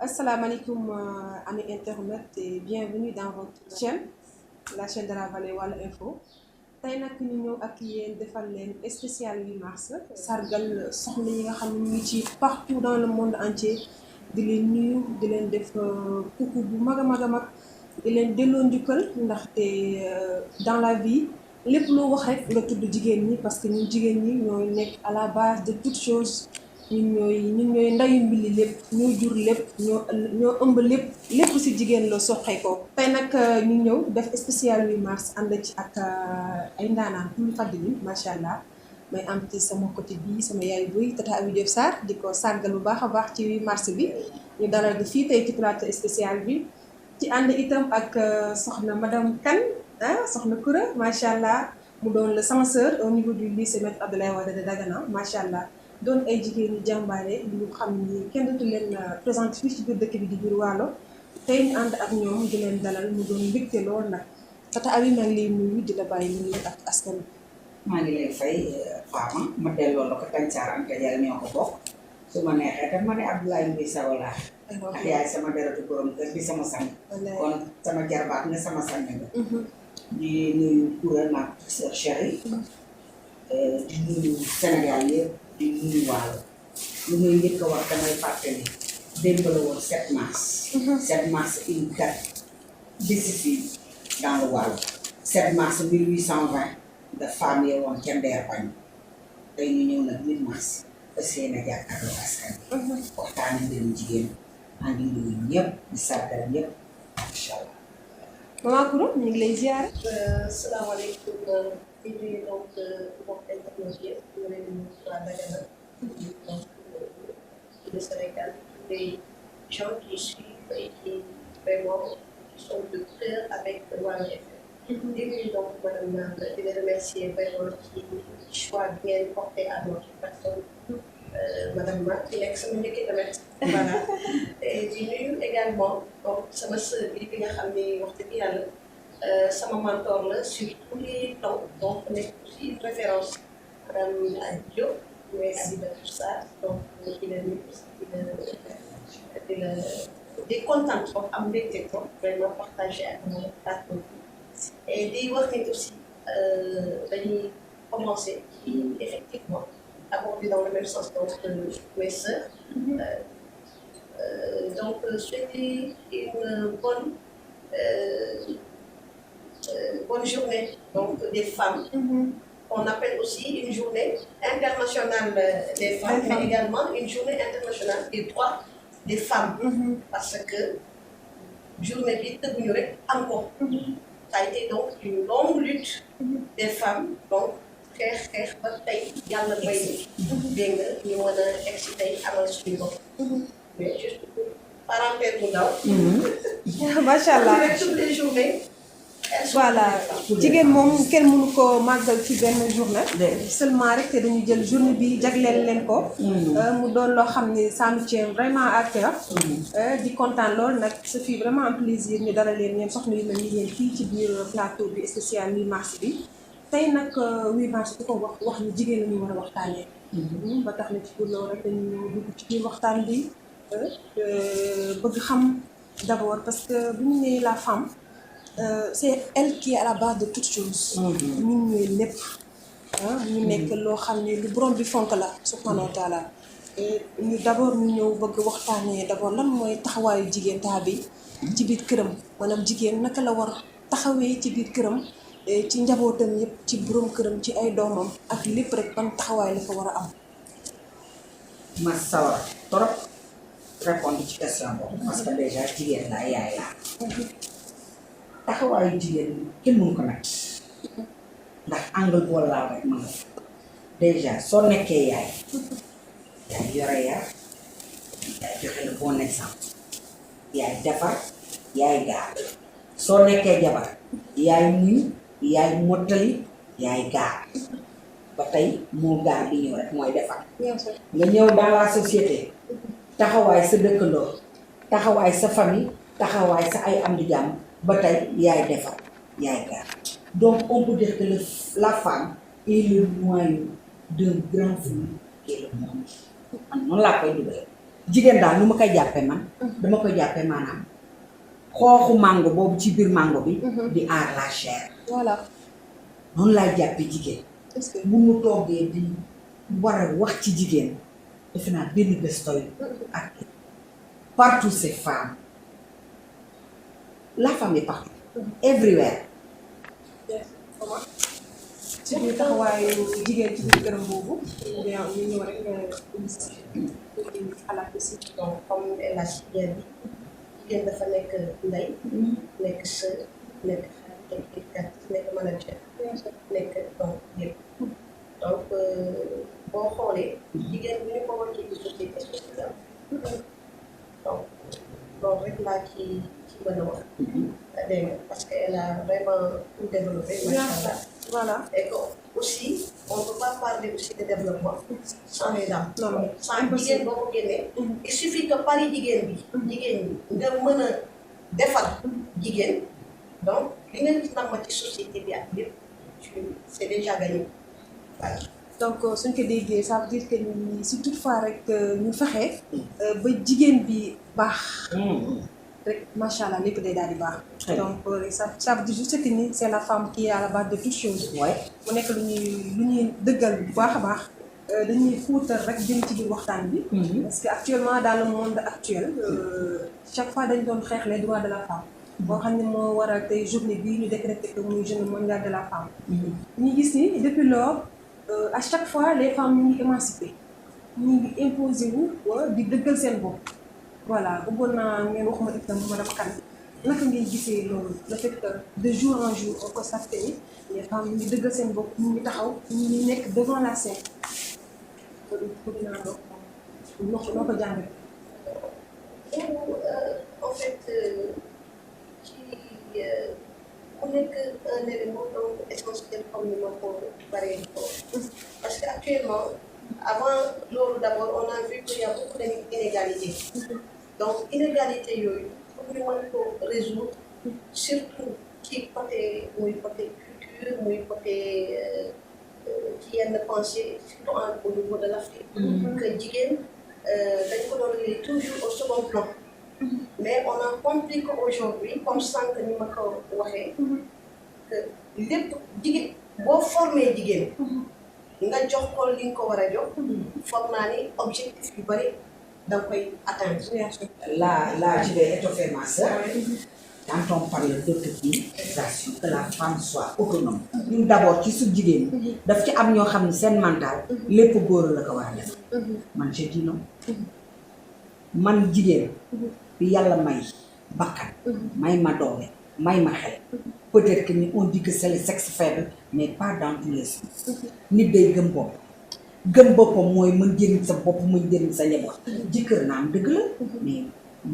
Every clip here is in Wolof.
Asalaamaaleykum amis internautes et bienvenue dans votre chaîne la chaîne de la Vallée Walo Info tey nag ñu ñëw ak yéen defal leen spécial 8 mars sargal soxna yi nga xam ne ñu ngi ci partout dans le monde entier di leen nuyu di leen def coucou bu mag a mag a mag di leen delloo njukkal ndaxte dans la vie lépp loo wax rek nga tudd jigéen ñi parce que ñun jigéen ñi ñooy nekk à la base de toute chose. ñun ñooy ndayu mbili lépp ñoo jur lépp ñoo ëmb lépp ci jigéen la soxee ko tey nag ñu ñëw def spécial 8 mars ànd ci ak ay ndaanaan pour ñu fàttali macha allah may am ci sama côté bii sama yaay buy Tata Abi Diop Sarr di ko sargal bu baax a baax ci 8 mars bi ñu dalal di fii tey ci plateau spécial bi ci ànd itam ak soxna madame Kane soxna Koura macha allah mu doon le censeur au niveau du lycée Maître Abdoulaye Wade de Dagana macha allah. doon ay jigéen ñi jàmbaare ñu xam ni kenn dootu leen présenté fii ci biir dëkk bi di biir Waalo tey ñu ànd ak ñoom di leen dalal mu doon mbégte lool nag Tata Abi maa ngi lay nuyu di la bàyyi nuyu ak askan bi. maa ngi lay fay Fama ma delloo la ko Tandiar Anta Diallo ñoo ko bokk su ma neexee tam ma ne Abdoulaye Mbaye Sawala ak yaay sama deratu borom kër di sama sang kon sama jarbaat nga sama sang nga di nuyu Koura naag sœur chérie di nuyu Sénégal yëpp di nuyu Waalo lu muy njëkk a wax damay fàttali démb la woon 7 mars 7 mars une date décisive dans le Waalo 7 mars 1820 de femme yi woon ca Ndeer bañ tey ñu ñëw nag 8 mars ba seen a jàkkaarloo askan bi waxtaane mbirum jigéen maa ngi nuyu ñëpp di sargal ñëpp incha allah. Maman Koura ñu ngi lay ziar. salaamaaleykum di nuyu donc mbokk internet yëpp ñu leen di waa Dagana donc le Sénégal les gens qui suivent et qui vraiment sont de cœur avec Waalo FM. di nuyu donc madame Nanda di la remercier vraiment ci choix bi ngeen porté à notre personne madame Ma di nekk sama njëkk tamit voilà et di nuyu également donc sama sœur bi nga xam ni wax dëgg yàlla sama mentor la sur tous les plans donc nekk aussi une référence madame Diop mooy Abibatou Sarr donc di la nuyu di kontaan trop am mbégte trop vraiment partagé ak moom plateau et di wax ni aussi dañuy commencer effectivement aborder dans le même sens donc mes sœurs donc souhaiter une bonne journée donc des femmes. On appelle aussi une journée internationale des femmes, mais également une journée internationale des droits des femmes. Parce que journée bi tëgguñu rek encore. Ça a été donc une longue lutte des femmes donc xeex ba tey yàlla bay dégg nga ñu mën a egg si tey amal suñu bopp. mais juste parenthèse bu ndaw. macha allah toutes les journées. voilà jigéen moom kenn mënu ko màggal ci benn journée seulement rek te dañu jël journée bi jagleel leen ko mu doon loo xam ne ça nous tient vraiment à cœur di kontaan lool nag ce fut vraiment un plaisir ñu dara leen ñeen soxna yu mel ni yéen fii ci biir plateau bi spécial 8 mars bi tey nag 8 mars ku ko wax ni jigéen la ñu war a waxtaanee ba tax na ci pour loolu rek dañu dugg ci biir waxtaan bi bëgg xam d'abord parce que bu ñu nee la femme c'est elle qui est à la base de toute chose. ñun ñooy lépp ñu nekk loo xam ne lu borom bi fonk la subhanahu wa taala ñu d'abord ñu ñëw bëgg waxtaanee d'abord lan mooy taxawaayu jigéen bi ci biir këram maanaam jigéen naka la war taxawee ci biir këram ci njabootam yëpp ci borom këram ci ay doomam ak lépp rek ban taxawaay la fa war a am. ma sawar trop répondre ci question boobu parce que déjà jigéen laa yaay laa. taxawaayu jigéen kenn mënu ko natt ndax angle bool laa rek mën nga déjà soo nekkee yaay yore yar yaay joxe le bon exemple yaay defar yaay gaar soo nekkee jabar yaay muñ yaay mottali yaay gaar ba tey moo gaar di ñëw rek mooy defar nga ñëw dans la société taxawaay sa dëkkandoo taxawaay sa famille taxawaay sa ay am di jàmm ba tey yaay defar yaay gaar donc on peut dire que la femme est le noyau d'un grand flux qui est le monde man noonu laa koy dugal jigéen daal nu ma koy jàppee man. dama koy jàppee maanaam xooxu mango boobu ci biir mango bi. di aar la chair. voilà. noonu laay jàppee jigéen. est-ce que bu mu toogee di war a wax ci jigéen defe naa benn bés toy ak partout ces femmes la femme est partout. everywhere. ci biir taxawaayu jigéen ci biir këram boobu. bien ñu ñëw rek xalaat aussi. donc comme El Hadj jigéen bi jigéen dafa nekk ndey. nekk sœur nekk xarit nekk manager. nekk donc yëpp. donc boo xoolee. jigéen bi ñu ko wàccee ci société sociale. donc loolu rek laa ci mën a wax. dégg nga parce que elle a vraiment tout développé. macha allah voilà. et que aussi on ne peut pas parler aussi de développement sans les dames. non sans jigéen boo ko génnee. il suffit que pari jigéen bi. jigéen bi nga mën a defar jigéen donc li nga gis nag ma ci société bi ak lépp c'est déjà gagné voilà. donc suñ ko déggee ça veut dire que ni si toutefois rek ñu fexe ba jigéen bi baax. rek macha allah lépp day daal di baax. donc ça veut dire juste que ni c'est la femme qui est à la base de toute chose. mu nekk lu ñuy dëggal bu baax a baax. dañuy fuutal rek jëm ci biir waxtaan bi. parce que actuellement dans le monde actuel chaque fois dañ doon xeex les droits de la femme. boo xam ne moo waral tey journée bii ñu décrété que muy journée mondiale de la femme. ñu gis ni depuis lors à chaque fois les femmes ñu ngi émancipé ñu ngi imposé wu di dëggal seen bopp. voilà bëggoon naa ngeen wax ma itam madame Kane naka ngay gisee loolu le fait que de jour en jour on constate que ni les femmes ñu ngi dëggal seen bopp ñu ngi taxaw ñu ngi nekk devant la scène. bëgg naa noo ko jàngee. en fait ci mu nekk un élément donc essentiel comme ni ma ko baree parce que actuellement avant loolu d'abord on a vu qu'il y a beaucoup d'inégalités. donc inégalité yooyu pour ñu mën ko résoudre surtout ci côté muy côté culture muy côté ci yenn pensée surtout au niveau de l'Afrique. que jigéen dañ ko doon léegi toujours au second plan. mais on a compris qu'aujourd'hui comme sànq ni ma ko waxee. que lépp jigéen boo formé jigéen. nga jox ko li nga ko war a jox. foog naa ni objectif yu bari da nga koy atteindre. Là, je vais étoffer ma sœur. Quand on parle d'autonomisation, que la femme soit autonome. ñun d'abord ci su jigéen ñi. daf ci am ñoo xam ne seen mental. lépp góor la ko war a def. man je dis non. man jigéen. bi yàlla may bakkan. may ma doole may ma xel. peut-être que ni on dit que c'est le sexe faible mais pas dans tous les sens. nit day gëm bopp. gëm boppam mooy mën jëriñ sa bopp mën jëriñ sa njaboot. jëkkër naam dëgg la. mais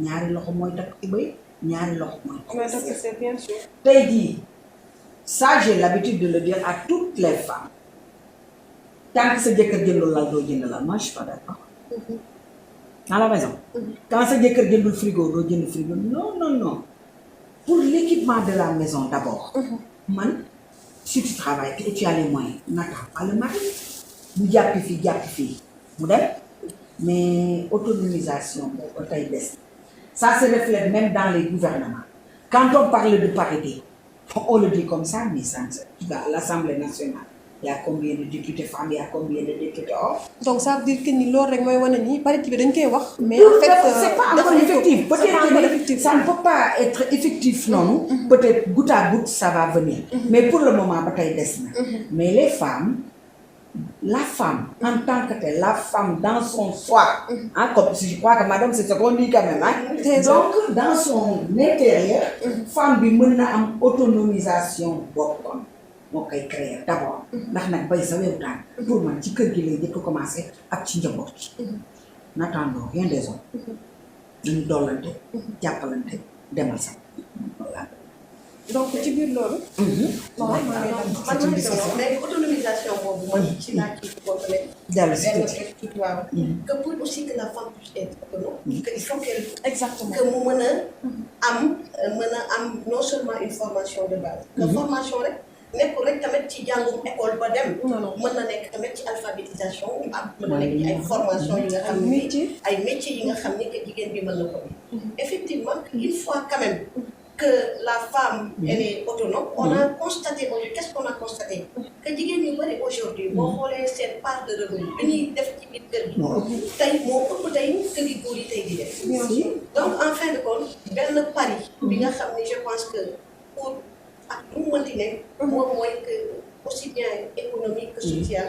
ñaari loxo mooy takk tubéy ñaari loxo mooy. c'est bien sûr. tey jii ça j'ai l'habitude de le dire à toutes les femmes tant que sa jëkkër jëndul lal doo jënd lal moi je suis pas d'accord. à la maison. quand sa jëkkër jëndul frigo doo jënd frigo non. pour l'équipement de la maison d'abord. man si tu travailles et tu as les moyens n'attends pas le mari. mu jàppi fii mu dem mais autonomisation boobu tey des ça se reflète même dans les gouvernements quand on parle de parité on le dit comme ça mais ça à l'Assemblée nationale il y a combien de députés femmes il y a combien de députés hommes. donc ça veut dire que ni loolu rek mooy wane ni parité bi dañ koy wax. mais en fait c'est pas encore effectif peut-être ça ne peut pas être effectif noonu. peut-être goutte à goutte ça va venir. mais pour le moment ba tey des na. mais les femmes. La femme en tant que telle, la femme dans son soi, comme je crois que madame c'est ce qu'on dit quand même, donc dans son intérieur, femme bi mën na am autonomisation boppam moo koy créer d'abord ndax nag bay sa wew taan pour man ci kër gi lay jëkk commencer ak ci njaboot n'attendons rien des hommes dañu dollante jàppalante demal sax voilà. donc ci biir loolu. mais autonomisation boobu mooy ci laa ci complété. dellu si tuuti waaw. que pour aussi que la femme puisse être autonome. que il faut qu'elle. exactement que mu mën a am non seulement une formation de base. que formation rek nekkul rek tamit ci jàngum école ba dem. non non mën na nekk tamit ci alphabétisation ak mën na nekk ci ay formation yi nga xam ne ay métiers yi nga xam ne que jigéen bi mën na ko. Effectivement une fois quand même que la femme elle est autonome, on a constaté aujourd'hui, qu'est-ce qu'on a constaté, que jigéen ñu bari aujourd'hui boo xoolee seen part de revenu bi ñuy def ci biir kër gi tey moo ëpp tey kër gi góor yi tey di def. Donc en fin de compte benn pari bi nga xam ne je pense que pour ak lu mu mënti nekk moom mooy que aussi bien économique que social,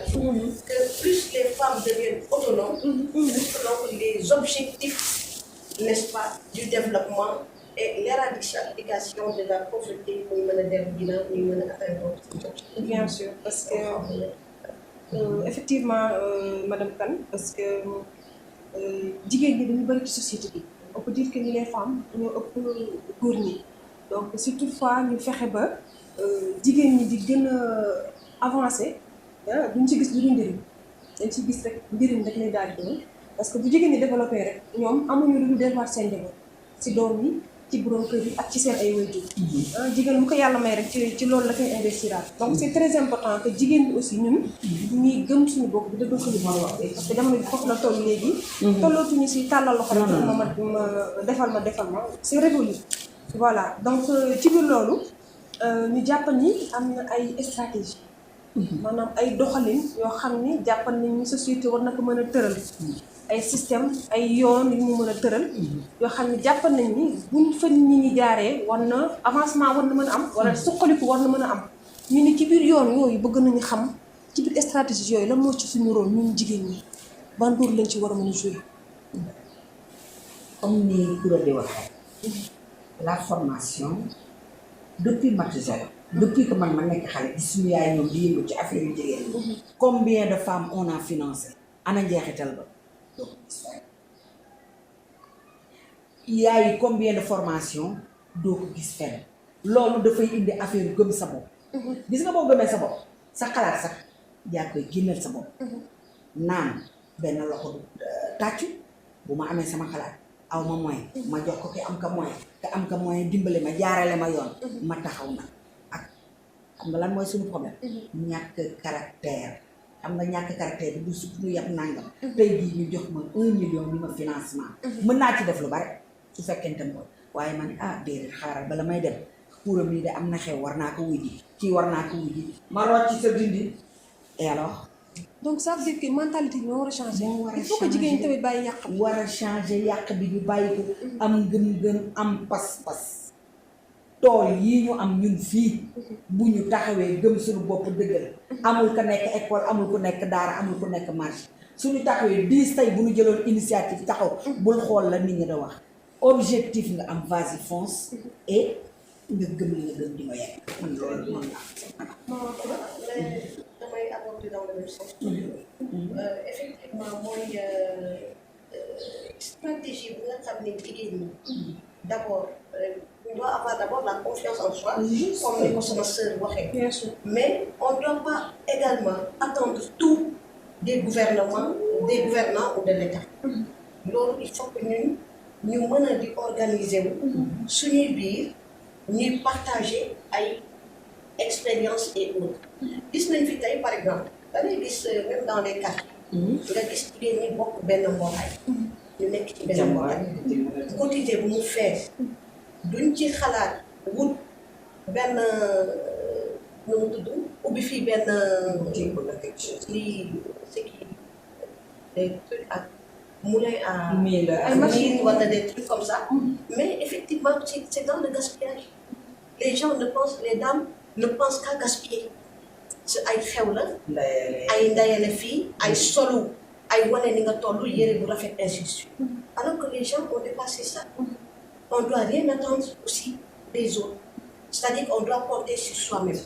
que plus les femmes deviennent autonomes, donc les objectifs, n'est-ce pas, du développement et l'éradication de la pauvreté muy mën a dem ginnaaw muy mën a atteindre. Bien sûr parce que effectivement madame Kane parce que jigéen ñi dañu bëri ci société bi on peut dire que ni les femmes ñoo ëpp góor ñi donc si toutefois ñu fexe ba jigéen ñi di gën a avancer duñ ci gis lu dul njëriñ dañ ci gis rek njëriñ rek lay daal di doon parce que bu jigéen ñi développé rek ñoom amuñu lu dul delluwaat seen njaboot ci doom yi ci borom kër yi ak ci seen ay waajur. jigéen mu ko yàlla may rek ci loolu la koy investir donc c'est très important que jigéen bi aussi ñun ñuy gëm suñu bopp bi dëgg suñu bopp parce que jamono bi foofu la toll léegi tollootuñu si tàllal loxo rek ma defal ma c'est révolu voilà donc ci biir loolu ñu jàpp ni am na ay stratégie maanaam ay doxalin yoo xam ni jàppal nañ ni société war na ko mën a tëral ay système ay yoon yu mu mën a tëral yoo xam ne jàppal nañ ni buñ fa nit ñi jaaree war na avancement war na mën a am wala suqaliku war na mën a am ñu ni ci biir yoon yooyu bëgg nañu xam ci biir stratégie yooyu lan moo ci suñu rôle ñun jigéen ñi ban rôle lañ ci war a mën a jouer. comme ni kuréel di waxee la formation depuis Mathusalem depuis que man ma nekk xale gis suñu yaay ñoom di yëngu ci affaire yu jigéen ñi combien de femmes on a financé ana njeexital ba yaay combien de formation doo ko gis fenn loolu dafay indi affaire yu gëm sa bopp gis nga boo gëmee sa bopp sa xalaat sax yaa koy génneel sa bopp naan benn loxo du tàccu bu ma amee sama xalaat aw ma moyen ma jox ko ki am ka moyen dimbale ma jaarale ma yoon ma taxaw na ak xam nga lan mooy suñu problème ñàkk caractère xam nga ñàkk caractère bi du surtout nu yab nangam tey jii ñu jox ma 1 million ni ma financement mën naa ci def lu bari su fekkente mooy waaye ma ne déedéet xaaral bala may dem puuram yi de am na xew war naa ko wuy ji kii war naa ko wuy ji ma rocc ci sa dindi et alors donc ça veut dire que mentalité bi moo war a changer. il faut que jigéen ñi tamit bàyyi yàq bi. war a changer yàq bi ñu bàyyi ko. am gëm-gëm am pas-pas. tool yii ñu am ñun fii. bu ñu taxawee gëm suñu bopp dëggal. amul ku nekk école amul ku nekk daara amul ku nekk marché suñu taxawee 10 tey bu ñu jëloon initiative taxaw bul xool la nit ñi da wax objectif nga am vas-y fonce et nga gëm li nga gëm di nga yegg man loolu mën naa. damay aborder dans le même sens. Effectivement mooy stratégie bi nga xam ne jigéen ñi d'abord on doit avoir d'abord la confiance en soi comme ni ko sama sœur waxee. Bien sûr. Mais on ne doit pas également attendre tout des gouvernements ou de l'État. loolu il faut que ñun ñu mën a di organiser wu suñuy biir ñuy partager ay expérience et autres. gis nañ fi tey par exemple da ngay gis même dans les quartiers nga gis jigéen ñi bokk benn mbootaay ñu nekk ci benn mbootaay quotidien bu mu fees duñ ci xalaat wut benn nu mu tudd ubbi fii benn lii ce qui des trucs ak moulin à ay machines wala des trucs comme ça mais effectivement c'est dans le gaspillage. Les gens les dames ne pensent qu'à gaspiller. ay xew la ay ndayale fii ay solu ay wane ni nga toll yére bu rafet ainsi de suite alors que les gens ont dépassé ça. On doit rien attendre aussi des autres, c'est-à-dire qu'on doit compter sur soi-même.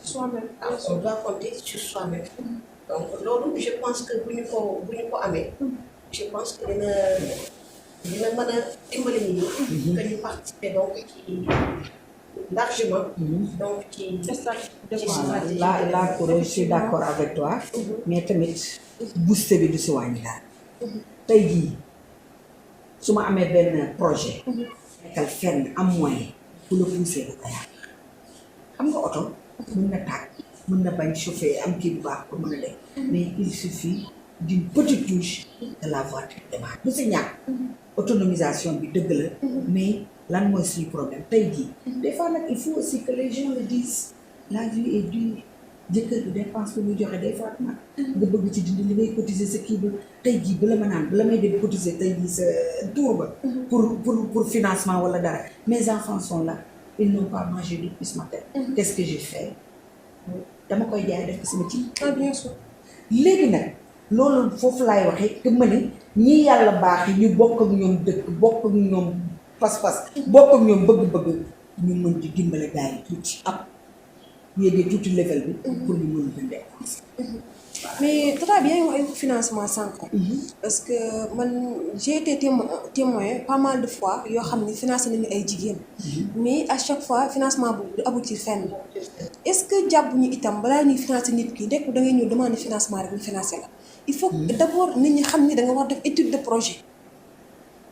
On doit compter sur soi-même. Donc loolu je pense que bu ñu ko amee je pense que dina mën a dimbali nit ñi que ñu participer donc ci largement donc ci stratégie. La je suis d'accord avec toi mais tamit booster bi du si wàññi daal tey jii su ma amee benn projet nekkal fenn am moyen bu la poussé da ko yàq xam nga oto mën na tàkk mën na bañ chauffer am kii bu baax pour mën a def mais il suffit d'une petite touche de la voiture démarre du si ñàkk autonomisation bi dëgg la mais lan mooy suñu problème tey jii des fois nag il faut aussi que les gens le disent la vie est dure jëkkër bi dépense bi muy joxe day faat nag nga bëgg ci dindi li ngay cotiser sa kii ba tey jii bala ma naan bala may dem cotiser tey jii sa tour ba pour financement wala dara mes enfants sont là ils n'ont pas mangé depuis ce matin qu'est-ce que j'ai fait dama koy jaay def ko sama ci bien sûr léegi nag loolu foofu laay waxee que ma ni ñii yàlla baax yi ñu bokk ak ñoom dëkk bokk ak ñoom pas-pas bokk ak ñoom bëgg-bëgg ñu mën di dimbale gars yi tuuti ab yéegee tuuti level bi pour ñu mën a dundee mais tata bi yaa ngi wax ay financement sànq parce que man j'ai été témoin pas mal de fois yoo xam ne financé nañu ay jigéen mais à chaque fois financement boobu du aboutir fenn est-ce que jàpp ñu itam balaa ñuy financé nit ki nekk da ngay ñëw demander financement rek ñu financé la il faut d'abord nit ñi xam ni da nga war def étude de projet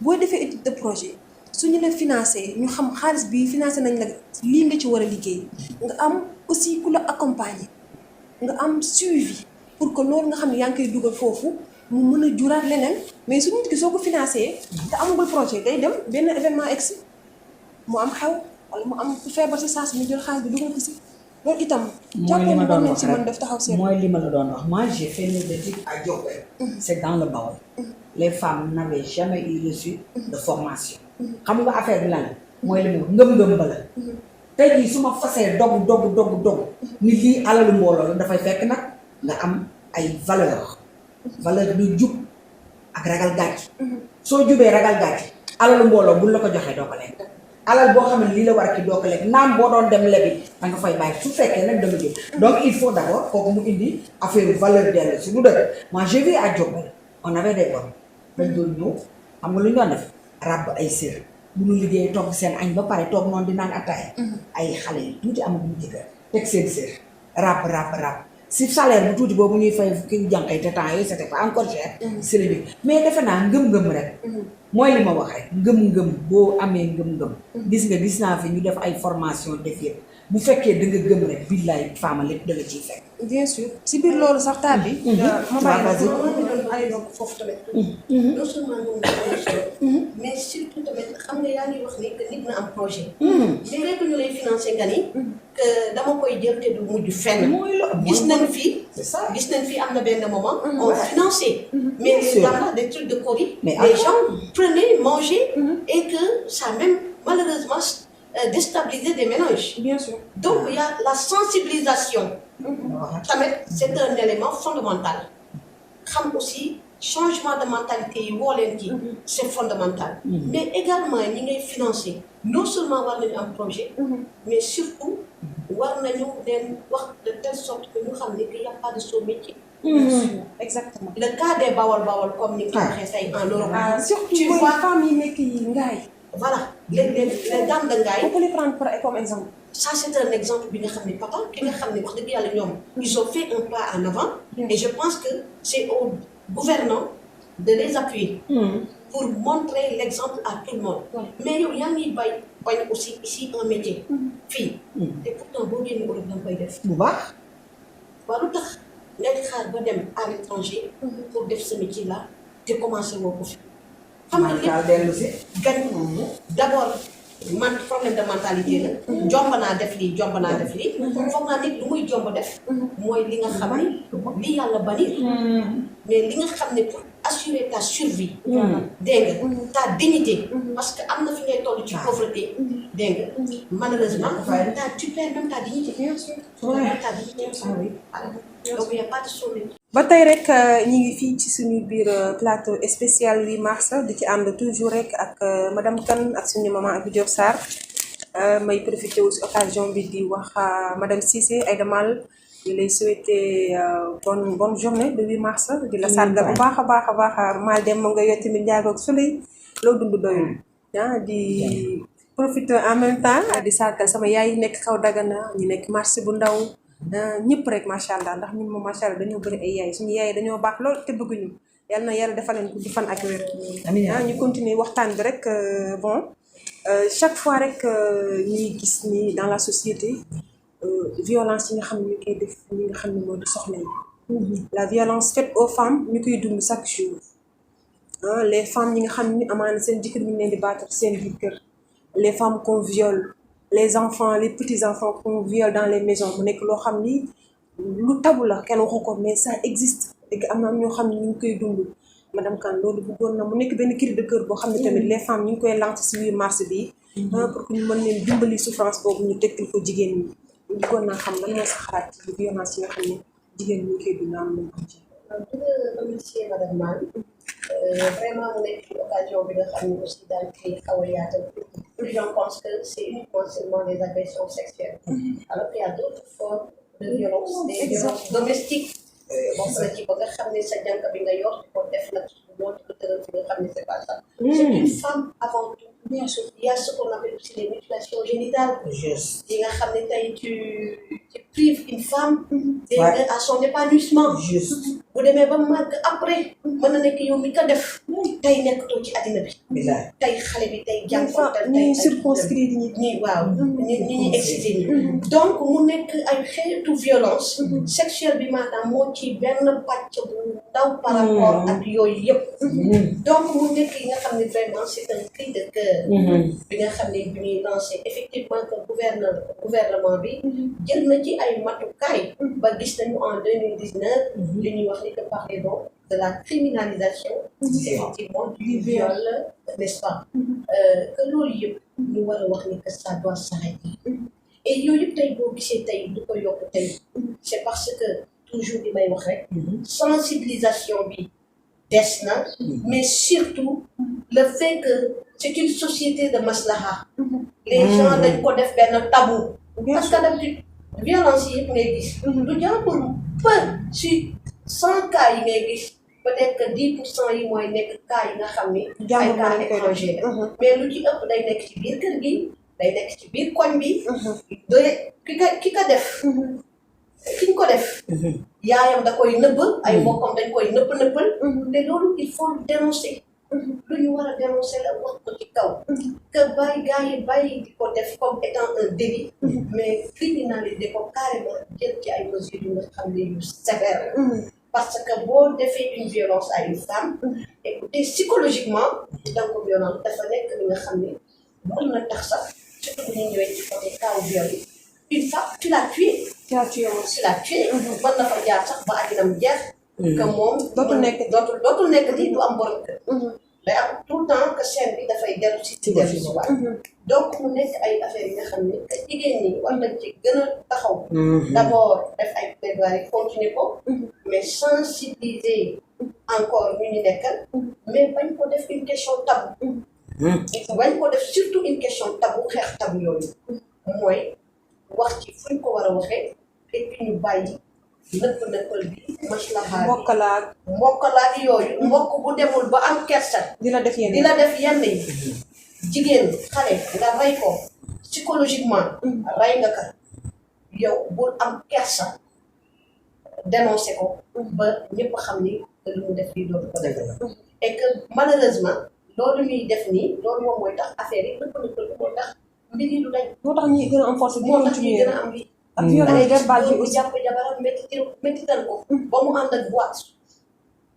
boo defee étude de projet suñu la financé ñu xam xaalis bi financé nañ la lii nga ci war a liggéey nga am aussi ku la accompagner nga am suivi pour que loolu nga xam ne yaa ngi koy dugal foofu mu mën a juraat leneen mais su nit ki soo ko financé te amagul projet day dem benn événement egsi mu am xew wala mu am ku feebar si saa si ñu jël xaalis bi dugal ko si loolu itam. mooy li ma doon wax ci mën def taxaw seen. mooy li ma la doon wax moi j'ai fait mes études à Diourbel. c'est dans le Baol. les femmes n'avaient jamais eu reçu de formation. xam nga affaire bi lan la mooy li ma ngëm-ngëm ba la. tey jii su ma fasee dogu ni lii alalu mbooloo la dafay fekk nag nga am ay valeur lu jub ak ragal gàcc. soo jubee ragal gàcc alalu mbooloo buñ la ko joxee doo ko lekk. alal boo xam ne lii la war a ki doo ko lekk naam boo doon dem lebi da nga fay bàyyi su fekkee nag dama jël donc il faut d'abord kooku mu indi affaire valeur dellu si lu dëgg moi j'ai vu à Diourbel on avait des bornes dañ doon ñëw xam nga lu ñu doon def ràbb ay sër bu ñu liggéey togg seen añ ba pare toog noonu di naan ataaya ay xale yi tuuti amaguñu jëkkër teg seen sër ràbb si salaire bu tuuti boobu ñuy fay ki jànqay te temps yooyu c'était pas encore cher c'est le mais defe naa ngëm-ngëm rek mooy li ma wax rek ngëm-ngëm boo amee ngëm-ngëm gis naa fi ñu def ay formation def yëpp bu fekkee da nga gëm rek billaay faama lépp da nga ciy fekk bien sûr si biir loolu sax taal bi ma bàyyi ay donc foofu tamit non seulement ñoom mais surtout tamit xam nga yaa ngi wax ni que nit na am projet mais rek ñu lay financé nga ni que dama koy jël te du mujj fenn gis nañ fii am na benn moment on financé mais les gens des trucs de Corée les gens prenaient manger et que ça même malheureusement déstabiliser des ménages. Bien sûr. Donc il y a la sensibilisation. Tamit c'est un élément fondamental. Xam aussi changement de mentalité yi woo leen kii c'est fondamental. Mais également ñi ngay financer non seulement war nañu am projet. mais surtout war nañu leen wax de telle sorte que ñu xam ne qu'il y a pas de sous-métier. Exactement. Le cas des Bawol comme ni ko waxee say en Europe. surtout tu vois femmes yi nekk yi ngaay. Voilà les dames de Ngaye. On peut les prendre comme exemple. Ça c'est un exemple bi nga xam ne papa ki nga xam ne wax dëgg yàlla ñoom ils ont fait un pas en avant. Et je pense que c'est aux gouvernants de les appuyer. Pour montrer l'exemple à tout le monde. Mais yow yaa ngi bañ aussi ici un métier. fii te pourtant boo génnee Europe da nga koy def. bu baax. waaw lu tax ngay xaar ba dem à l'étranger. pour def ce métier là te commencé woo ko fi. xam nga lépp gañ d'abord man problème de mentalité la. jomb naa def lii. foog naa nit lu muy jomb def. mooy li nga xam ne li yàlla bari. mais li nga xam ne pour assurer ta survie. dégg nga ta dignité. parce que am na fi ngay toll ci pauvreté. dégg nga malheureusement. tu perds même ta dignité. bien sûr tu perds ta dignité. donc il y a pas de solution. ba tey rek ñu ngi fii ci suñu biir plateau spécial 8 mars di ci ànd toujours rek ak madame Kane ak suñu maman Abou Diop Sarr may profité wu si occasion bi di wax madame Cissé Aïda Mal di lay souhaiter bonne journée de 8 mars di la sargal bu baax a baax mal dem nga yow tamit njaagoog suley loo dund doyul di profité en même temps di sargal sama yaay yi nekk kaw Dagana ñu nekk marché bu ndaw ñëpp rek macha allah ndax ñun moom macha allah dañoo bëri ay yaay suñu yaay dañoo baax lool te bëgguñu yal na yàlla defal leen gudd fan ak wér. ñu continuer waxtaan bi rek chaque fois rek ñuy gis ni dans la société violence yi nga xam ne ñu koy def ñi nga xam ne moo di soxna yi. La violence faite aux femmes ñu koy dund chaque jour les femmes ñi nga xam ne amaana seen jëkkër ñu leen di battre seen biir kër les femmes qu'on viole les enfants les petits enfants qu'on viole dans les maisons mu nekk loo xam ni lu tabu la kenn waxu ko mais ça existe léegi am na ñoo xam ne ñu ngi koy dund madame Kane loolu bëggoon na mu nekk benn cri de cœur boo xam ne tamit les femmes ñu ngi koy lancer ci 8 mars bi pour que ñu mën leen dimbali souffrance boobu ñu tekkil ko jigéen ñi bëggoon naa xam lan moo sa xalaat ci violence yi nga xam ne jigéen ñi ñu koy dund am nañ ko ci. di nga remercier madame Mane vraiment mu nekk ci occasion bi nga xam ne aussi daal di xaw a yaatal je pense que c'est uniquement seulement des agressions sexuelles alors qu'il y a d'autres formes de violence des violences domestiques bokk na ci ba nga xam ne sa jànk bi nga yor ko def nag loolu ko tëral fi nga xam ne c'est pas ça c'est une femme avant tout bien sûr il y a ce qu'on appelle aussi les mutilations génitales yi nga xam ne tey tu prives une femme à son épanouissement bu demee ba màgg après mën na nekk yow mi ko def tey nekkatoo ci àddina bi tey xale bi tey jànkoontal tey circonscrire ñi waaw ñi excité ñi donc mu nekk ay xeetu violence sexuelle bi maanaam moo ci benn pàcc bu ndaw par rapport ak yooyu yëpp donc mu nekk yi nga xam ne vraiment c'est un cri de cœur bi nga xam ne bi ñuy lancé effectivement que gouvernement bi jël na ci ay matukaay ba gis nañu en 2019 li ñuy wax ni que parler donc de la criminalisation effectivement du viol n'est-ce pas que loolu yëpp ñu war a wax ni que ça doit s'arrêter et yooyu yëpp tey boo gisee tey du ko yokk tey c'est parce que toujours li may wax rek sensibilisation bi des na mais surtout le fait que c'est une société de maslaha les gens dañ ko def benn tabou parce que d'habitude violence yi yëpp ngay gis du jàppul peu sur 100 cas yi ngay gis peut-être que 10% yi mooy nekk cas yi nga xam ni ay cas étranger mais lu ci ëpp day nekk ci biir kër gi day nekk ci biir koñ bi doy ki ka def ki ñu ko def yaayam da koy nëbb ay mbokkam dañ koy nëppal te loolu il faut le dénoncer lu ñu war a dénoncer la wax ko ci kaw que gars yi bàyyi di ko def comme étant un délit mais criminaliser ko carrément jël ci ay mesures yu nga xam ne yu sévères parce que boo defee une violence à une femme écoutez psychologiquement donc violence dafa nekk li nga xam ne mën na tax sax surtout bu ñu ñëwee ci côté cas viol yi une femme tu l'as tué mën na fa jaar sax ba àddinam jeex que moom dootul nekk di du am borom kër day am tout le temps que chaîne bi dafay dellu si waat donc mu nekk ay affaires yi nga xam ne que jigéen ñi war nañ ci gën a taxaw d'abord def ay plaidoiries continuer ko mais sensibiliser encore ñu ñu nekkal mais bañ ko def une question tabou bañ ko def surtout une question tabou xeex tabou yooyu mooy wax ci fuñ ko war a waxee et puis ñu bàyyi nëppal bi maslaha mbokkalaat yooyu mbokk bu demul ba am kersa dina def yenn yi jigéen xale nga rey ko psychologiquement rey nga ka yow bul am kersa dénoncer ko ba ñëpp xam ni lu mu def lii dootu ko def et que malheureusement loolu ñuy def nii loolu moom mooy tax affaire yi nëppal moo tax mbir yi du dañ moo tax ñuy gën a am force moo tax ñuy gën a am lii ak violence verbale bi aussi jàpp jabaram méttital ko ba mu ànd ak boîte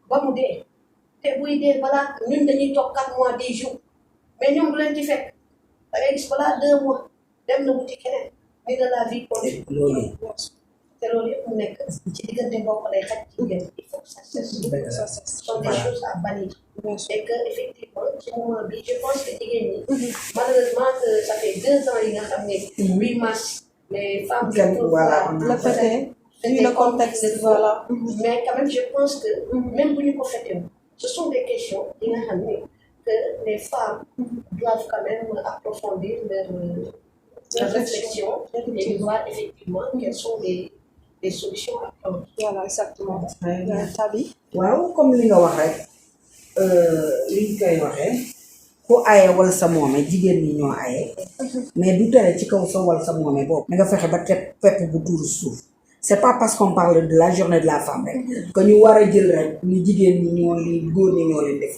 ba mu dee te buy dee balaa ñun dañuy toog 4 mois 10 jours mais ñoom du leen ci fekk da ngay gis balaa 2 mois dem na wuti keneen ni de la vie continue te loolu yëpp mu nekk ci diggante mbokk lay xaj ci diggante il faut que ça cesse sont des choses à bannir et que effectivement ci moment bi je pense que jigéen ñi malheureusement que ça fait 2 ans yi nga xam ne 8 mars les femmes le fêter vu le contexte voilà mais quand même je pense que même bu ñu ko fêter ce sont des questions yi nga xam ne que les femmes doivent quand même approfondir leur réflexion et voir effectivement quelles sont les solutions à prendre. Voilà, exactement. Tabi. waaw comme li nga wax rek li ñu koy waxee ku aye wal sa moome jigéen ñi ñoo aye mais du tere ci kaw sa wal sa moome boobu nga fexe ba teg pepp bu tuuru suuf c'est pas parce qu'on parle de la journée de la femme rek que ñu war a jël rek ni jigéen ñi ñoo li góor ñi ñoo leen def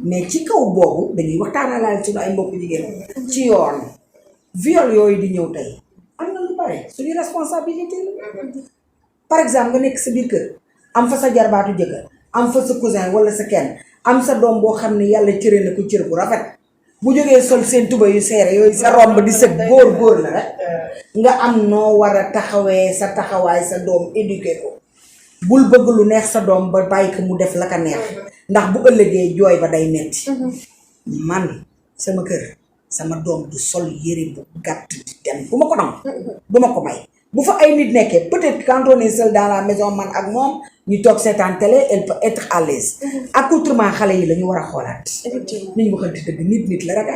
mais ci kaw boobu dañuy waxtaanalaal ci ay mbokk jigéen ci yoon viol yooyu di ñëw tey am na lu pare suñu responsabilité la par exemple nga nekk sa biir kër am fa sa jarbaatu jëkkër am fa sa cousin wala sa kenn am sa doom boo xam ne yàlla cëre na ko cër bu rafet bu jógee sol seen tuba yu seere yooyu sa romb di sëg góor la rek nga am noo war a taxawee sa taxawaay sa doom éduqué ko bul bëgg lu neex sa doom ba bàyyi ko mu def la ka neex ndax bu ëllëgee jooy ba day metti man sama kër sama doom du sol yére bu gàtt di dem bu ma ko nangu du ma ko may bu fa ay nit nekkee peut-être quand on est seul dans la maison man ak moom ñu toog seetaan télé elle peut être à l'aise accoutrement xale yi la ñu war a xoolaat nañu waxante dëgg nit la rek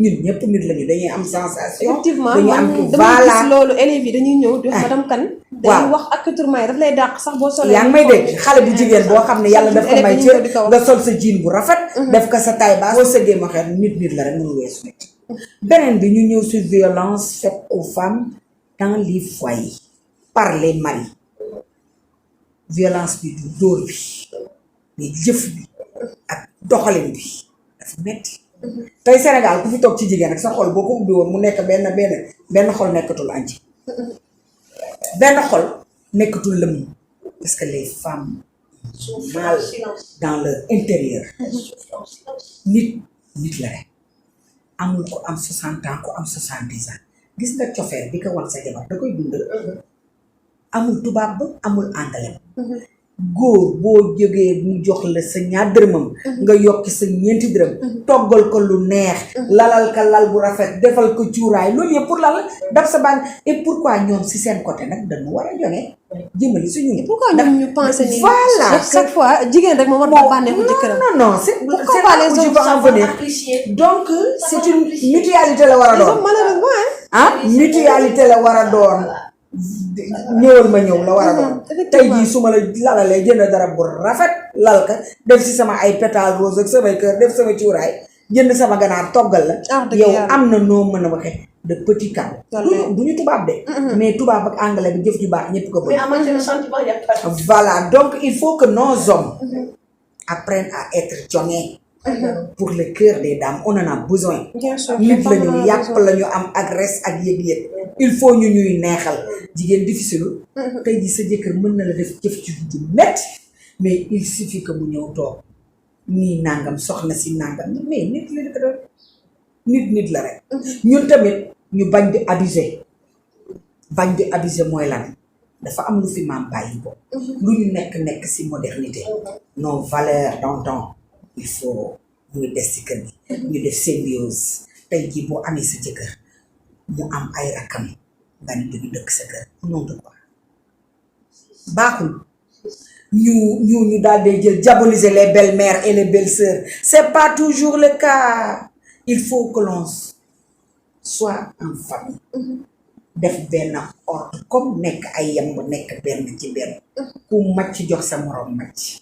ñun ñëpp nit lañu dañuy am sensation effectivement dañuy am dama gis loolu élèves yi dañuy ñëw di wax madame Kane dañuy wax accoutrement yi daf lay dàq sax boo solee yaa ngi may dégg xale bu jigéen boo xam ne yàlla daf ko may cër nga sol sa jean bu rafet def ko sa taille basse boo sëggee ma xeet nit la rek mënu weesu nit beneen bi ñu ñëw sur violence faite aux femmes dans les foyers par les maris violence bi du dóor bi mais jëf bi ak doxalin bi dafa metti tey Sénégal ku fi toog ci jigéen rek sa xol boo ko ubbi woon mu nekk benn xol nekkatul anji benn xol nekkatul lëmm parce que les femmes mal dans leur intérieur nit la rek amul ko am 60 ans ko am 70 ans gis nga cofeel bi ko wan sa jabar da koy dund amul tubaab ba amul anglais góor boo jógee mu jox la sa ñaar dërëmam nga yokki sa ñeenti dërëm toggal ko lu neex lalal ka lal bu rafet defal ko cuuraay loolu yëpp pour lal daf sa bànn et pourquoi ñoom si seen côté nag dañu war a joŋee jëmali suñu pourquoi ñoom ñu pensé ni voilà chaque fois jigéen rek moom war a bànneexu jëkkëram non c'est là où je veux en venir donc c'est une mutualité la war a doon malheureusement mutualité la war a doon ñëwal ma ñëw la war a doon tey jii su ma la lalalee jënd dara bu rafet lal ka def si sama ay pétales rose ak samay kër def sama cuuraay jënd sama ganaar toggal la yow am na noo mën a waxee de petit cadeau du ñu tubaab de mais tubaab ak anglais bi jëf ju baax ñëpp ko bëgg voilà donc il faut que nos hommes apprennent à être joŋés pour le cœur des dames on en a besoin nit lañu yàpp lañu am ak res ak yëg-yëg il faut ñu ñuy neexal jigéen difficile tey ji sa jëkkër mën na la def jëf ci du métti mais il suffit que mu ñëw toog nii nangam soxna si nangam mais nit la ko doon nit la rek ñun tamit ñu bañ di abuser mooy lan dafa am lu fi maam bàyyi ko lu ñu nekk si modernité nos valeurs d'antan il faut muy des ci kër gi ñu def symbiose tey jii boo amee sa jëkkër mu am ay rakkam nga ni duñu dëkk sa kër non de quoi baaxul ñu daal di jël diaboliser les belles-mères et les belles-sœurs c'est pas toujours le cas il faut que l'on soit en famille def benn ordre comme nekk ay yemb nekk benn ci benn ku macc jox sa moroom macc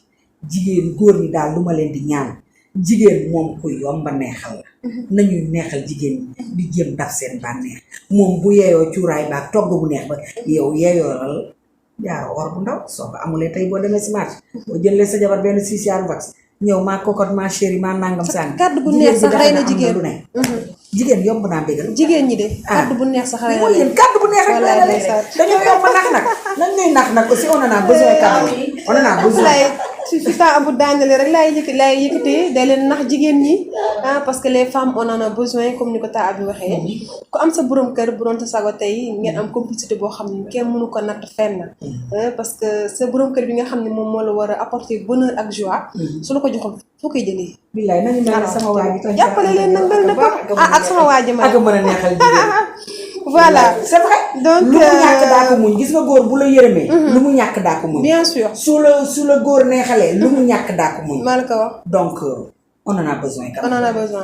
jigéen góor ñi daal lu ma leen di ñaan jigéen moom ku yomba neexal la nañuy neexal jigéen ñi di jéem daf seen bànneex moom bu yeeyoo cuuraay baag togg bu neex ba yow yeeyoolal jaaro or bu ndaw soo ko amulee tey boo demee si marché boo jëlee sa jabar benn 6 jaar vax ñëw maa cocotte ma chérie maa nangam sànni kàddu bu neex sax rey na jigéen lu ne jigéen yomb naa bégal jigéen ñi de kàddu bu neex sax rey na leen kàddu bu neex rek la leen dañoo yomb nax nag lan ngay nax aussi on en a besoin quand même on en a besoin si temps bu daanale rek laay yëkkatee day leen nax jigéen ñi parce que les femmes on en a besoin comme ni ko taa bi waxee ku am sa borom kër bu doon ta sago tey ngeen am complicité boo xam ne kenn mënu ko natt fenn parce que sa borom kër bi nga xam ne moom moo la war a apporter bonheur ak joie su la ko joxoon foo koy jëlee billaay nañu mel ne sama waa ji jàppale leen nag mel na ko ak sama waa ji ma ak mën a neexal jigéen voilà c'est vrai donc lu mu ñàkk daa ko muñ gis nga góor bu la yërëmee lu mu ñàkk daa ko muñ bien sûr su la góor neexalee lu mu ñàkk daa ko muñ maa la ko wax donc on en a besoin quand même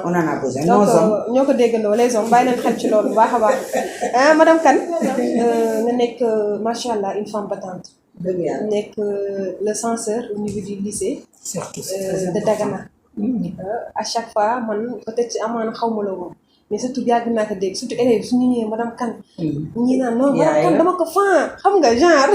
on en a besoin donc ñoo ko déggandoo les hommes bàyyi leen xel ci loolu bu baax a baax madame Kane nga nekk macha allah une femme battante nekk le censeur au niveau du lycée surtout de Dagana à chaque fois man peut-être ci amaana xaw ma la woon mais surtout yàgg naa ko dégg surtout élèves su ñu ñëwee madame Kane ñi naan non madame Kane dama ko fan xam nga genre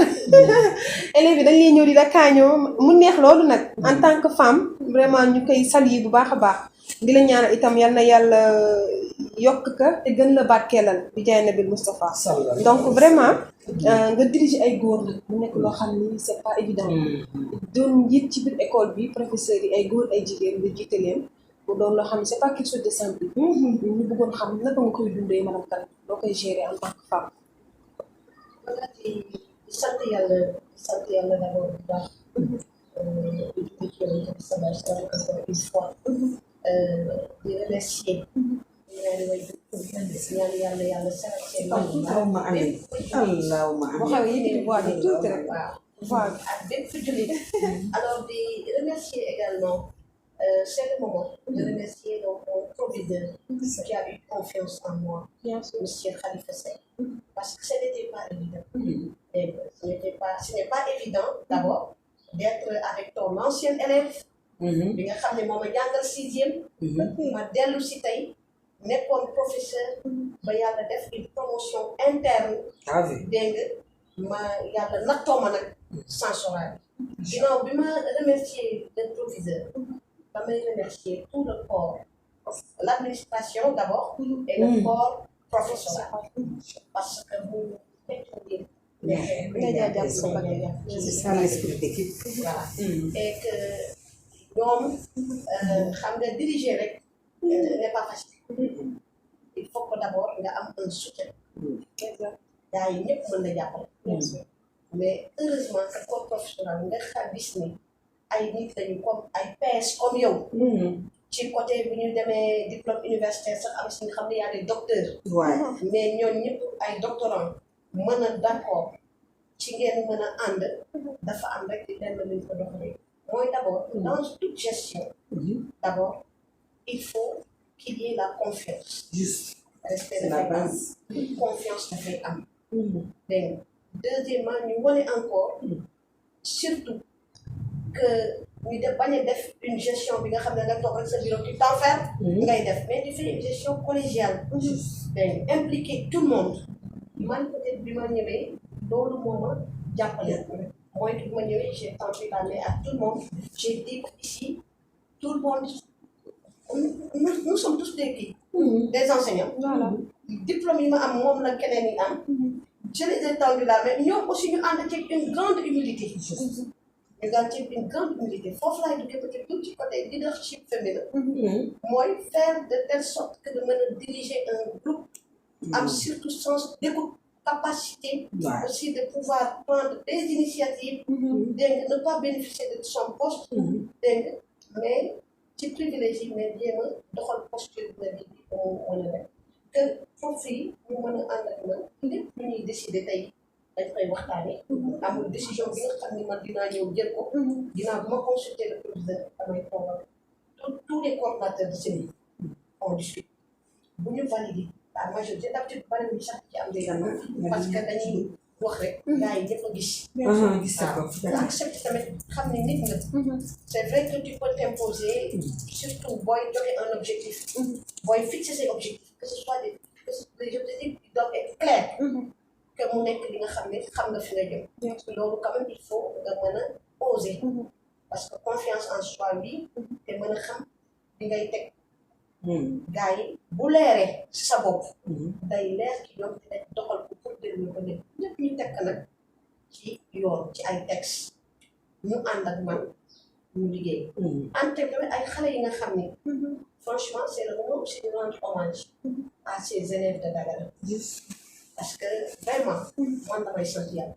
élèves yi dañ lay ñëw di la kaañoo mu neex loolu nag en tant que femme vraiment ñu koy saluer bu baax a baax di la ñaanal itam yal na yàlla yokk ka te gën la barkeelal bi jaay Nabil Moustapha donc vraiment nga diriger ay góor nag mu nekk loo xam ni c'est pas évident doon njiit ci biir école bi professeurs yi ay góor ay jigéen nga jiite leen mu doon loo xam ne c'est pas quelque chose de simple ñu bëggoon xam naka nga koy dundee madame Kane loo koy gérer en tant que femme. voilà di sant yàlla d'abord bu baax. di julli ci sama encore une fois. di remercier. ñaari way ñaan yàlla sax seen allahumma amiin allahumma amiin waxal yi di voix di tuuti rek waaw ak bépp jullit alors di remercier également c'est le moment de remercier donc mon proviseur qui a eu confiance en moi monsieur Khalifa Seck parce que ce n'était pas évident et ce n'est pas évident d'abord d'être avec ton ancien élève bi nga xam ne moom a jàngal 6e ma dellu si tey nekkoon professeur ba yàlla def une promotion interne dégg nga ma yàlla nattoo ma nag censorat bi ginnaaw bi ma remercier le proviseur damay remercier tout le corps l'administration d'abord et le corps professoral parce que bu fekkee c'est ça l'esprit d'équipe voilà et que ñoom xam nga diriger rek n'est pas facile il faut que d'abord nga am un soutien gars yi ñëpp mën na jàppale mais heureusement que corps professionnel nga xam gis ni ay nit lañu comme ay PS comme yow ci côté bi ñu demee diplôme universitaire sax am si nga xam ne y a des docteurs mais ñooñu ñëpp ay doctorants mën a d'accord ci ngeen mën a ànd dafa am rek di lenn luñ ko doxalee mooy d'abord dans toute gestion d'abord il faut qu'il y ait la confiance. Juste. Respect C'est la base. Confiance dafay am. dégg nga deuxièmement ñu wane encore surtout que ñu def bañ a def une gestion bi nga xam ne nga toog rek sa bureau tu t'enfermes ngay def mais tu fais une gestion collégiale. dégg nga impliquer tout le monde. man peut-être bi ma ñëwee loolu moo ma jàppale. mooy que bi ma ñëwee j'ai tendu la main à tout le monde j'ai dit ici tout le monde. Nous sommes tous des enseignants. Voilà. Diplôme yi ma am moom la keneen yi am. Je les ai tendu la main ñoom aussi ñu ànd ci une grande humilité. ñu ànd ci une grande humilité foofu laay duggee peut-être tout ci côté leadership féminin. mooy faire de telle sorte que de mën a diriger un groupe. am surtout sens d'écoute capacité. aussi de pouvoir prendre des initiatives. dégg nga ne pas bénéficier de son poste. dégg nga mais. ci privilégié mais jéem a doxal posture bi nga bi mën a def que foofu yi ñu mën a ànd ak man lépp lu ñuy décider tey dañ koy waxtaanee amul décision bi nga xam ne man dinaa ñëw jël ko dinaa bu ma consulter le président damay toogal tous les coordonnateurs de CENI on discute bu ñu valider la majorité d'habitude bari nañu sax ci am des parce que dañuy wax rek gars yi ñëpp a gis nga accepté tamit xam ne nit nga c'est vrai que tu peux t'imposer surtout booy joxe un objectif booy fixer ses objectifs que ce soit des objectifs qui doivent être clairs que mu nekk li nga xam ne xam nga fi nga jëm loolu quand même il faut nga mën a oser parce que confiance en soi bi te mën a xam li ngay teg gars yi bu leeree ci sa bopp day leer ki ñoom dina doxal ko pour déglu ko nekk ñëpp ñu tekk nag ci yoon ci ay texte ñu ànd ak man ñu liggéey ante tamit ay xale yi nga xam ne franchement c'est le moment aussi de rendre hommage à ces élèves de Dagana parce que vraiment man damay sant yàlla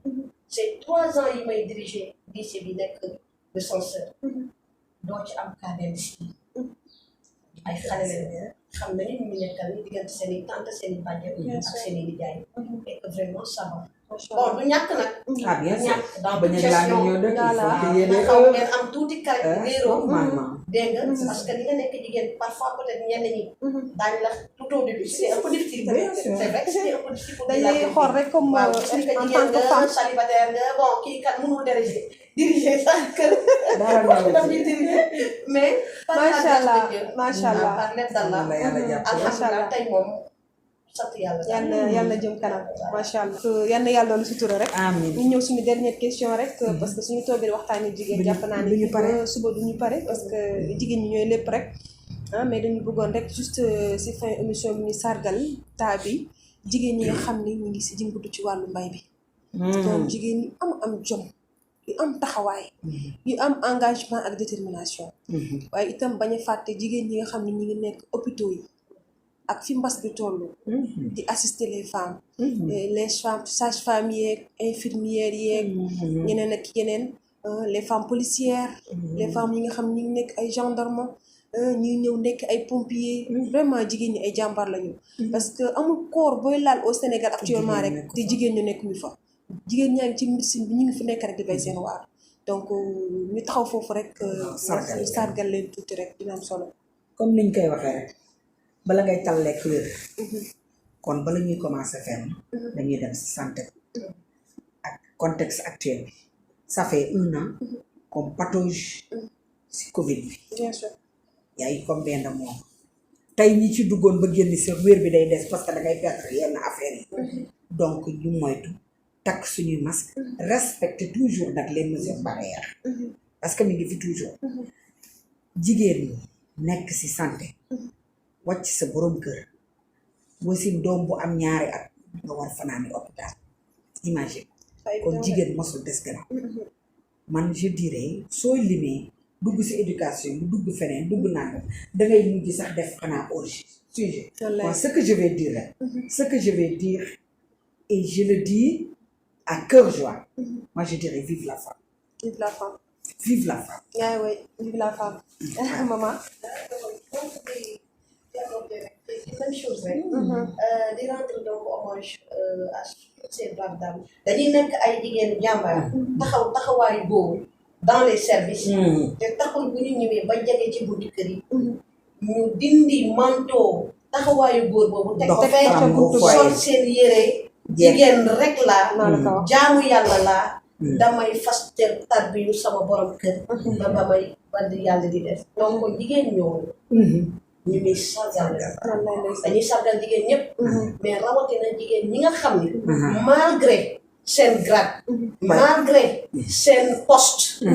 c'est 3 ans yi may diriger lycée bi nekk de censeur doo ci am cas d'indiscipline ay xale leen xam nañu ñu nekkal ni diggante seen i tante seen i bàjjen ak seen i nijaay et que vraiment ça va bon du ñàkk nag ñàkk dans toute gestion nga xaw ngeen am tuuti caractère réeroo dégg nga parce que li nga nekk jigéen parfois peut-être ñenn ñi daañu la tout au début c'est un peu difficile c'est vrai que c'est un peu difficile pour dañuy xool rek comme en tant que femme célibataire nga bon kii kat mënul diriger sa kër dafay diriger mais macha allah par l'aide d'Allah alhamdulilah tey moom sant yàlla yàlla jëm kanam macha allah yàlla doon sutura rek ñu ñëw suñu dernière question rek parce que suñu toogee waxtaanee jigéen jàpp naa ne suba du ñu pare parce que jigéen ñi ñooy lépp rek mais dañu bëggoon rek juste si fin émission bi ñu sargal taa bi jigéen ñi nga xam ni ñu ngi si jëngatu ci wàllu mbay bi. donc jigéen ñi am jom yu am taxawaay. yu am engagement ak détermination. waaye itam bañ a fàtte jigéen ñi nga xam ne ñu ngi nekk hôpitaux yi ak fi mbas bi toll. di assister les femmes. les femmes sages-femmes yeeg infirmières yeeg. ñeneen ak yeneen les femmes policières. les femmes yi nga xam ne ñu ngi nekk ay gendarmes. ñuy ñëw nekk ay pompiers. vraiment jigéen ñi ay jàmbaar lañu. parce que amul corps booy laal au Sénégal actuellement rek te jigéen ñu nekk ñu fa. jigéen ñaa ngi ci médecine bi ñu ngi fi nekk rek di bay seen waar donc ñu taxaw foofu rek. sargal leen tuuti rek dina am solo. comme niñ koy waxee rek bala ngay tal lekk wér. kon bala ñuy commencer fenn. dañuy dem si santé ak contexte actuel bi. ça fait 1 an. comme patauge si Covid bi. bien sûr. yaa ngi comme benn moom. tey ñi ci duggoon ba génn si wér bi day des parce que da ngay perdre yenn affaire yi. donc ñu moytu. takk suñuy masque respecter toujours nag les mesures barrières parce que mi ngi fi toujours jigéen ñi nekk ci santé wàcc sa borom kër wasin doom bu am 2 at nga war fanaani hôpital imagine kon jigéen mosul des gannaaw man je dirais sooy limee dugg ci éducation bu dugg feneen dugg naa dangay mujj sax def xanaa hors sujet kon ce que je vais dire et je le dis à cœur joie. Moi, je dirais vive la femme. Vive la femme. Vive la femme. Ah oui, vive la femme. Maman. Même chose rek. di rendre donc hommage à ces braves dames. dañuy nekk ay jigéen jàmbaar. taxawaayu boobu dans les services. te taxul bu ñu ñëwee ba jege ci buntu kër yi. ñu dindi manteau taxawaayu góor boobu. teg ko fee sol seen yére. jigéen rek laa jaamu yàlla laa damay fas tarbiyu sama borom kër ba may ba di yàlla di def donc jigéen ñooñu ñu ngi sargal dañuy sargal jigéen ñëpp mais rawatina jigéen ñi nga xam ni malgré seen grade malgré seen poste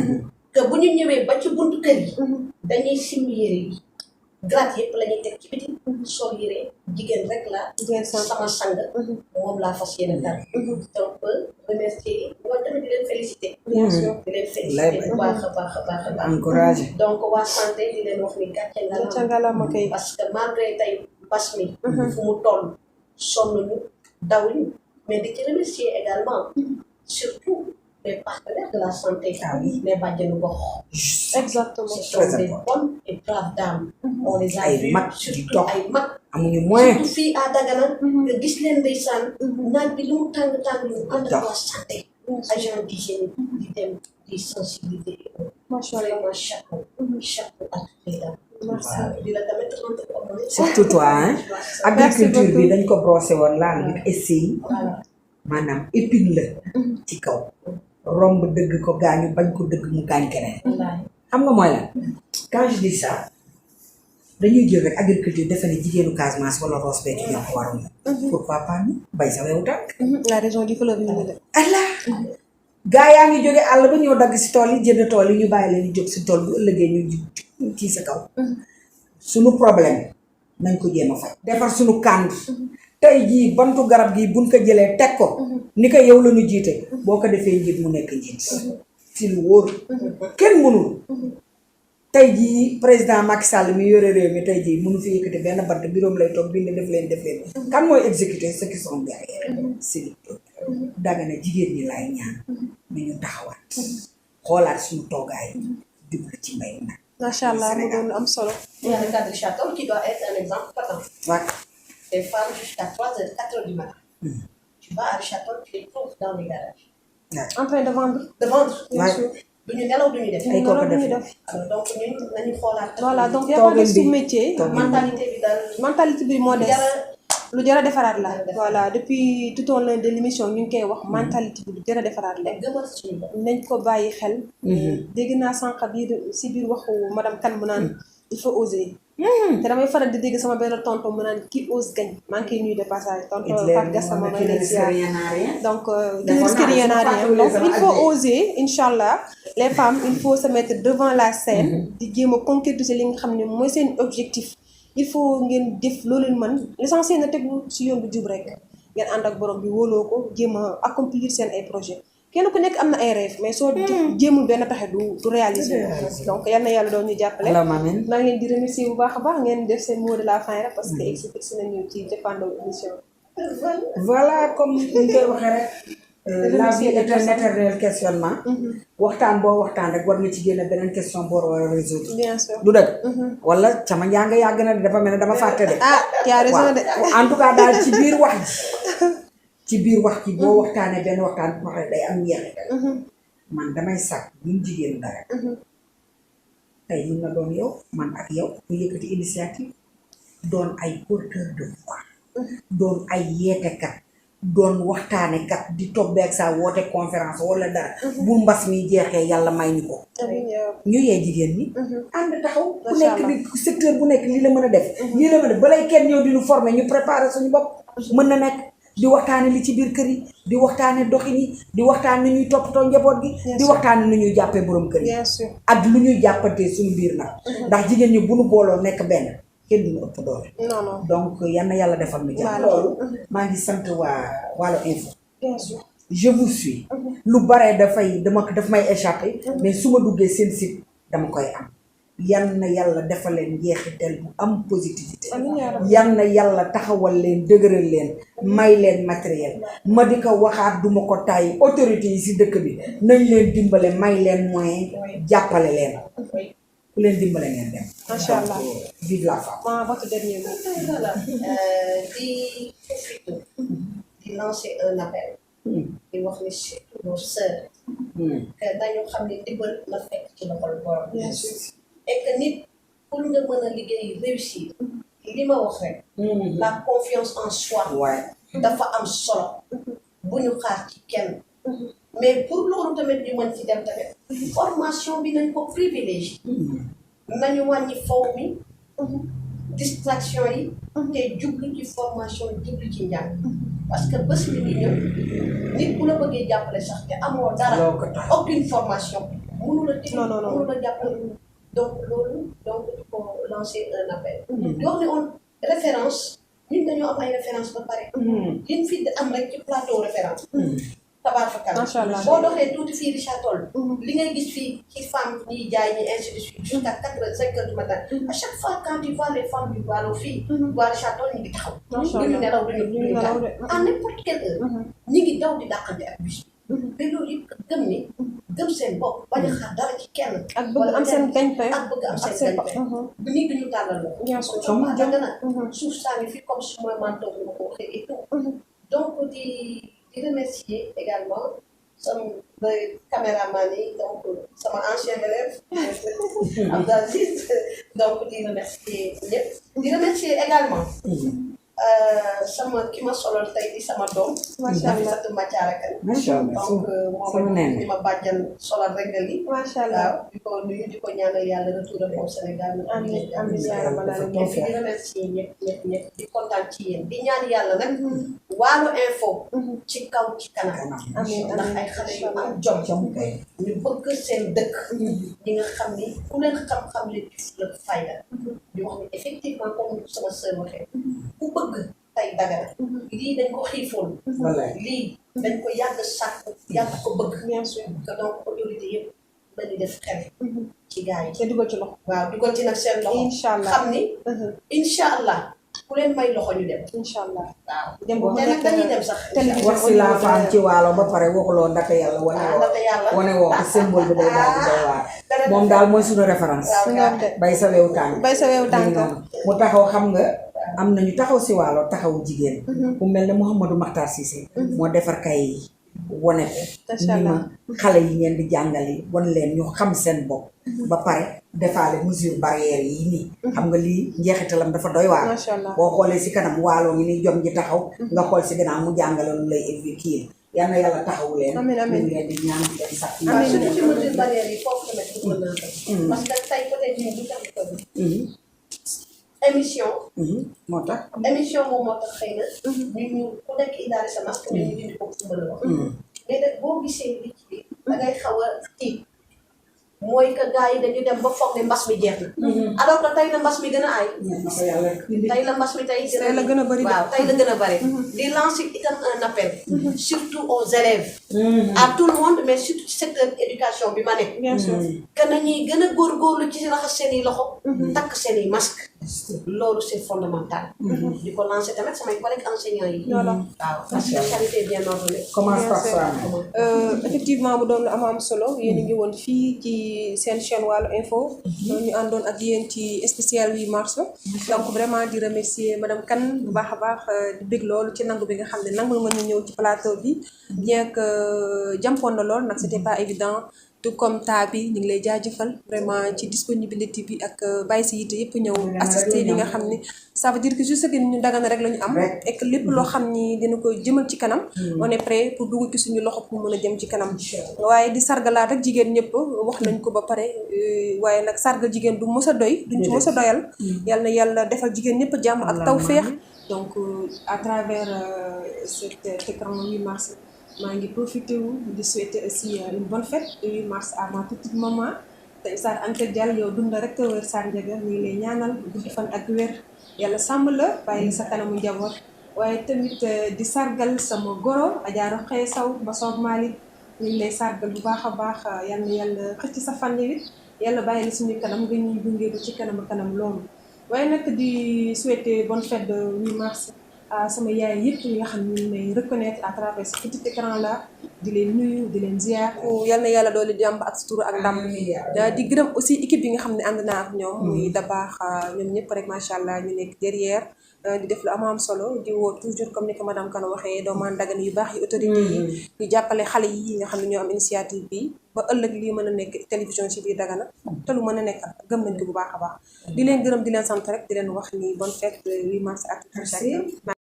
que bu ñu ñëwee ba ci buntu kër yi dañuy simmi yére yi grade yëpp la ñuy teg ci biti sol yére jigéen rek la sama sang moom laa fas yéene dara donc remercier mooy tamit di leen féliciter di leen féliciter bu baax a baax a baax a baax encouragé donc waa santé di leen wax ni gàcce ngalaama kay parce que malgré tey mbas mi fu mu toll sonn ñu dawuñu mais di ci remercier également surtout les partenaires de la santé les bàjjenu gox exactement ce sont des bonnes et braves dames on les a ay mag surtout ay mag amuñu moyen surtout fii à Dagana nga gis leen ndeysaan naaj bi lu mu tàng ñu ànd ak waa santé agent d'hygiène di dem di sensibiliser vraiment chapeau ak les dames di la tamit surtout toi hein agriculture bi dañ ko brossé woon laal bi essai maanaam épine la ci kaw romb dëgg ko gaañu bañ ko dëgg mu gaañ keneen xam nga mooy lan quand je dis ça dañuy jël rek agriculture defe ne jigéenu Casamance wala Ross Béthio ñoo ko waroon pourquoi pas ñu bay sa wewu tànk la région du fleuve ñu de allah gaa yaa ngi jóge àll ba ñoo dagg si tool yi jënd tool yi ñu bàyyi leen ñu jóg si tool bu ëllëgee ñu kii sa kaw suñu problème nañ ko jéem a faj defar suñu kànd tey jii bantu garab gi buñ ko jëlee teg ko ni ko yow la ñu jiite boo ko defee njiit mu nekk njiit si lu wóor kenn mënul tey jii président Macky Sall mi yore réew mi tey jii mënu fi yëkkati benn bant bureau lay toog bind def leen kan mooy exécuter ceux qui sont derrière si Dagana jigéen ñi laay ñaan ni ñu taxawaat xoolaat suñu toogaay jublu ci mbay nag macha allah mu doon am solo il y a le cas de Richard Toll qui doit être un exemple patent waaw des femmes jusqu'à 3h 4h du matin tu vas à Richard Toll tu les trouves dans les garages en train de vendre bien sûr duñu nelaw duñu def ay kooku def alors donc ñun nañu xoolaat voilà donc y a pas de sous-métier mentalité bi daal mentalité bi moo des lu jar a defaraat la voilà depuis tout au long de l'émission ñu ngi koy wax mentalité bi lu jar a defaraat la gëmal suñu bopp nañ ko bàyyi xel dégg naa sànq si biir waxu madame Kane mu naan il faut oser te damay faral di dégg sama benn tonton mu naan qui ose gagne maa ngi koy nuyu de passage tonton Fatou Gassama may leen ziar donc qui ne risque rien à rien donc il faut oser incha allah les femmes il faut se mettre devant la scène di jéem a concrétiser li nga xam ne mooy seen objectif il faut ngeen def loolu leen mën l'essentiel na tegu si yoon bu jub rek ngeen ànd ak borom bi wóoloo ko jéem a accomplir seen ay projet kenn ku nekk am na ay rêve mais soo jéemul benn pexe du réaliser donc yal na yàlla doon ñu jàppale maa ngi leen di remercier bu baax a baax ngeen def seen mot de la fin rek parce que expliqué nañu ci jëppandaw émission voilà comme ni ñu koy waxee rek la vie est un éternel questionnement waxtaan boo waxtaan rek war nga ci génne beneen question boo war a résoudre bien sûr du dëgg wala sama njàng yàgg na de dafa mel ne dama fàtte de tu as raison de en tout cas daal ci biir wax ji boo waxtaanee benn waxtaan bu waxee day am njeexital man damay sàkk ñun jigéen dara tey mun na doon yow man ak yow ñu yëkkati initiative doon ay porteur de voix doon ay yeetekat doon waxtaanekat di tobbeeg sa woote conférence wala dara bu mbas mi jeexee yàlla may ñu ko ñu yee jigéen ñi ànd taxaw ku nekk ni secteur bu nekk lii la mën a def lii la mën a def balay kenn ñëw di ñu former ñu préparer suñu bopp mën na nekk di waxtaane li ci biir kër yi di waxtaane doxin yi di waxtaane nu ñuy toppatoo njaboot gi di waxtaane nu ñuy jàppee borom kër yi ak lu ñuy jàppantee suñu biir nag ndax jigéen ñi bu nu booloo nekk benn kenn duñu ëpp doole donc yal na yàlla defal nu jàpp loolu maa ngi sant waa Waalo Info je vous suis lu bare daf may échappé mais su ma duggee seen site dama koy am yal na yàlla defal leen njeexital bu am positivité yal na yàlla taxawal leen dëgëral leen may leen matériel ma di ko waxaat duma ko tàyyi autorité yi si dëkk bi nañ leen dimbale may leen moyen jàppale leen ku leen dimbale ngeen dem macha allah vive la femme votre dernier mot voilà di lancer un appel di wax ni surtout nos sœurs que dañu xam ne dimbal na fekk ci loxol borom et que nit pour nga mën a liggéey réussir li ma wax rek la confiance en soi dafa am solo bu ñu xaar ci kenn mais pour loolu tamit ñu mën ci dem tamit formation bi nañ ko privilégié nañu wàññi faw mi distraction yi te jublu ci formation jublu ci njàng parce que bés bi ngi ñëw nit bu la bëggee jàppale sax te amoo dara aucune formation mënu la dig mënu la jàppale donc loolu donc il faut lancer un appel di wax ne on référence ñun dañoo am ay référence ba pare liñ fi am rek ci plateau référence tabaar fakal boo doxee tuuti fii Richard Toll li ngay gis fii ci femme ñiy jaay ñi ainsi de suite jusqu'à 4-5 heures du matin à chaque fois quand tu vois les femmes du Waalo fii waa Richard Toll ñu ngi taxaw duñu nelaw duñu taw à n'importe quelle heure ñi ngi daw di dàqante ak bus bi mais loolu yëpp gëm seen bopp bañ a xaar dara ci kenn ak bëgg am seen gagne-pain ak bëgg am seen gagne-pain bu nit duñu tàllal la comme jàng na suuf saa ngi fii comme suma manteau bi ma ko waxee et tout donc di remercier également sama caméraman yi donc sama ancien élève Abdelaziz donc di remercier ñëpp di remercier également sama ki ma solal tey di sama doom macha allah Fatou Mathiara Kane donc moom di ma bàjjan solal rek nga li macha allah waaw di ko nuyu di ko ñaanal yàlla retour au Sénégal amiin amiin yaa rabbal aalamiin di remercier ñëpp di kontaan ci yéen di ñaan yàlla nag Waalo Info ci kaw ci kanam amiin ndax ay xale yu am jom ñu bëgg seen dëkk ñi nga xam ni ku leen xam-xam leen ci la fayda di wax ni effectivement comme sama sœur waxee ku bëgg tey Dagana lii dañ ko xiifoon lii dañ ko yàgg sàkk yàgg ko bëgg bien sûr que donc autorité yëpp dañu def xel ci gars yi te dugal ci loxo waaw dugal ci nag seen loxo incha allah xam ni incha allah ku leen may loxo ñu dem incha allah waaw dem ba te nag dañuy dem sax wax si la femme ci Waalo ba pare waxuloo ndate yàlla wane woo ko symbole bi day daal di doy waar moom daal mooy suñu référence bay sa wewu tànk mu taxaw xam nga am nañu taxaw si Waalo taxawu jigéen ku mel ne Mouhamadou Makhtar Cissé moo defar kay wane ko ni ma xale yi ngeen di jàngale wan leen ñu xam seen bopp ba pare defaale mesure barrière yi nii xam nga lii njeexitalam dafa doy waar boo xoolee si kanam Waalo ngi ni jom ji taxaw nga xool si gannaaw mu jàngale lu lay évacuer yal na yàlla taxawu leen ñu leen di ñaan di leen sax surtout ci mesure barrière yi foofu tamit dugal naa ko parce que tey peut-être ñun du tax ko émission moo tax moom moo tax xëy na ñu ku nekk indaale sa masque ñu dindi ko fu mën a wax mais nag boo gisee li ci biir da ngay xaw a tiit mooy que gars yi dañu dem ba foog ne mbas mi jeex na. alors que tey la mbas mi gën a aay. tey la mbas mi tey la gën a bëri waaw tey la gën a bëri. di lancer itam un appel. surtout aux élèves. à tout le monde mais surtout ci secteur éducation bi ma ne. bien sûr que nañuy gën a góorgóorlu ci raxas seen i loxo. takk seen i masque. loolu c'est fondamental. di ko lancer tamit samay collègues enseignants yi. voilà waaw parce que charité bien ordonnée. commence par ça. effectivement mu doon lu am solo yéen a ngi woon fii ci seen chaîne Waalo Info. ñu àndoon ak yéen ci spécial 8 mars. donc vraiment di remercier madame Kane bu baax a baax di bég loolu ci nangu bi nga xam ne nangu nga ñu ñëw ci plateau bi bien que jàmpoon na lool nag c'était pas évident. tout comme taa bi ñu ngi lay jaajëfal vraiment ci disponibilité bi ak bàyyi si yitte yëpp ñëw assister li nga xam ni ça veut dire que juste que ñu Dagana rek la ñu am et que lépp loo xam ni dina ko jëmal ci kanam on est prêt pour dugg ci suñu loxo pour mën a jëm ci kanam waaye di sargalaat rek jigéen ñëpp wax nañ ko ba pare waaye nag sargal jigéen du mës a doy duñ ci mës a doyal yal na yàlla defal jigéen ñëpp jàmm ak tawféex donc à travers cet écran 8 mars maa ngi profité wu di souhaiter aussi une bonne fête de 8 mars à ma petite maman tey Sarr Anta Diall yow dund rek wér Sarr Ndiaga ñu ngi lay ñaanal gudd fan ak wér yàlla sàmm la bàyyi sa kanamu njaboot waaye tamit di sargal sama goro Adja Rokhaya Sow ba soog Malick ñu ngi lay sargal bu baax a baax yal na yàlla xëcc sa fan yi yàlla bàyyi la suñu kanam nga ñuy gunge ba ci kanam kanam loolu waaye nag di souhaiter bonne fête de 8 mars. sama yaay yëpp yi nga xam ne ñu may reconnaître à travers ce petit écran là di leen nuyu di leen ziar. yal na yàlla doole jàmm ak sutura ak ndam. di gërëm aussi équipe yi nga xam ne ànd naa ak ñoom. muy dabaax ñoom ñëpp rek macha allah ñu nekk derrière. di def lu am solo di woo toujours comme ni ko madame Kane waxee doomu Dagana yu baax yi autorité yi. di jàppale xale yi nga xam ne ñoo am initiative bi ba ëllëg lii mën a nekk télévision ci biir Dagana. te lu mën a nekk gëm nañ ko bu baax a baax. di leen gërëm di leen sant rek di leen wax ni bonne fête 8 mars à tous.